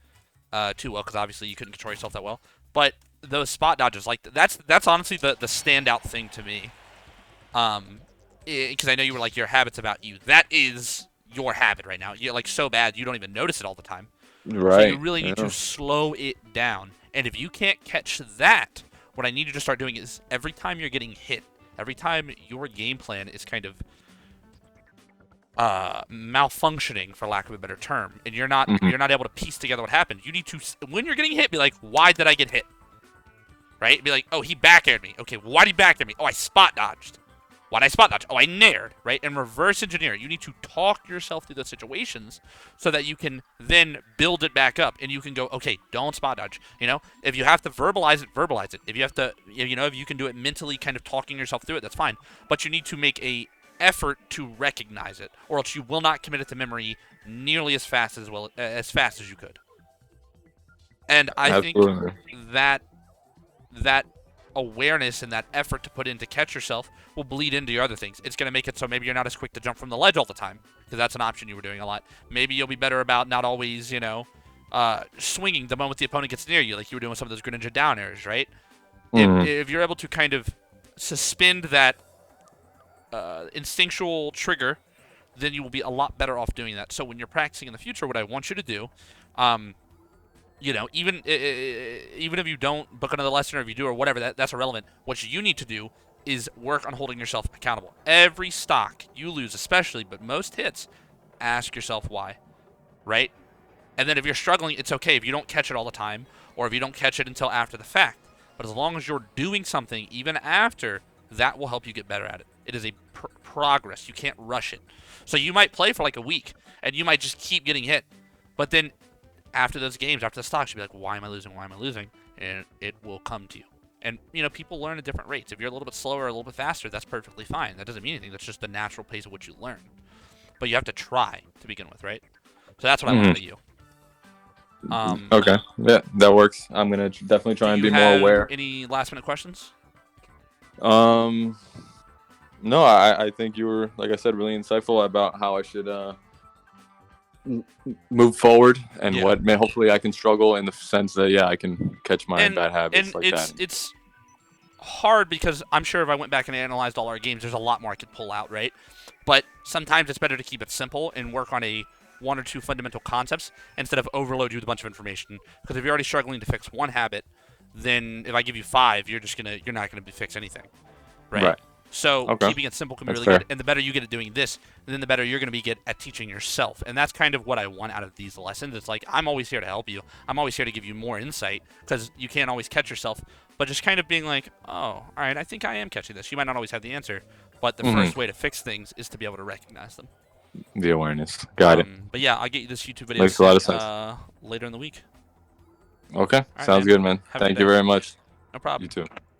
Speaker 1: too well because obviously you couldn't control yourself that well. But those spot dodges, like that's honestly the standout thing to me. Because I know you were like your habit's about you. That is your habit right now. You're like so bad you don't even notice it all the time.
Speaker 2: Right.
Speaker 1: So you really need to slow it down. And if you can't catch that, what I need you to start doing is every time you're getting hit, every time your game plan is kind of malfunctioning, for lack of a better term, and you're not able to piece together what happened, you need to, when you're getting hit, be like, why did I get hit? Right? Be like, oh, he back aired me. Okay, why did he back air me? Oh, I spot dodged. Why did I spot dodge? Oh, I nared, right? And reverse engineer. You need to talk yourself through those situations so that you can then build it back up and you can go, okay, don't spot dodge. You know, if you have to verbalize it, verbalize it. If you have to, you know, if you can do it mentally, kind of talking yourself through it, that's fine. But you need to make a effort to recognize it, or else you will not commit it to memory nearly as fast as you could. And I think that awareness and that effort to put in to catch yourself will bleed into your other things. It's going to make it so maybe you're not as quick to jump from the ledge all the time, because that's an option you were doing a lot. Maybe you'll be better about not always, you know, swinging the moment the opponent gets near you, like you were doing with some of those Greninja down airs, right? If you're able to kind of suspend that instinctual trigger, then you will be a lot better off doing that. So when you're practicing in the future, what I want you to do, you know, even if you don't book another lesson, or if you do or whatever, that's irrelevant. What you need to do is work on holding yourself accountable. Every stock you lose, especially, but most hits, ask yourself why, right? And then if you're struggling, it's okay if you don't catch it all the time, or if you don't catch it until after the fact. But as long as you're doing something even after, that will help you get better at it. It is a progress. You can't rush it. So you might play for like a week, and you might just keep getting hit. But then after those games, after the stocks, you'll be like, why am I losing? Why am I losing? And it will come to you. And, you know, people learn at different rates. If you're a little bit slower or a little bit faster, that's perfectly fine. That doesn't mean anything. That's just the natural pace of what you learn. But you have to try to begin with, right? So that's what I want out of you.
Speaker 2: Okay. Yeah, that works. I'm gonna definitely try and
Speaker 1: do you
Speaker 2: be more
Speaker 1: have
Speaker 2: aware.
Speaker 1: any last minute questions?
Speaker 2: No, I think you were, like I said, really insightful about how I should move forward and
Speaker 1: Yeah.
Speaker 2: what may hopefully I can struggle in the sense that I can catch my bad habits
Speaker 1: And
Speaker 2: like
Speaker 1: it's
Speaker 2: that.
Speaker 1: it's hard because I'm sure if I went back and analyzed all our games, there's a lot more I could pull out, right? But sometimes it's better to keep it simple and work on a one or two fundamental concepts instead of overload you with a bunch of information. Because if you're already struggling to fix one habit, then if I give you 5, you're not gonna fix anything, right?
Speaker 2: Right.
Speaker 1: So
Speaker 2: Okay.
Speaker 1: keeping it simple can be
Speaker 2: That's
Speaker 1: really
Speaker 2: fair.
Speaker 1: good. And the better you get at doing this, then the better you're going to be get at teaching yourself. And that's kind of what I want out of these lessons. It's like I'm always here to help you. I'm always here to give you more insight because you can't always catch yourself. But just kind of being like, oh, all right, I think I am catching this. You might not always have the answer, but the first way to fix things is to be able to recognize them.
Speaker 2: The awareness. Got it.
Speaker 1: But yeah, I'll get you this YouTube video
Speaker 2: Makes a lot of
Speaker 1: sent,
Speaker 2: sense.
Speaker 1: Later in the week.
Speaker 2: Okay.
Speaker 1: right,
Speaker 2: Sounds
Speaker 1: man.
Speaker 2: good, man.
Speaker 1: Have a good
Speaker 2: Thank you
Speaker 1: day.
Speaker 2: very much.
Speaker 1: No problem.
Speaker 2: You too.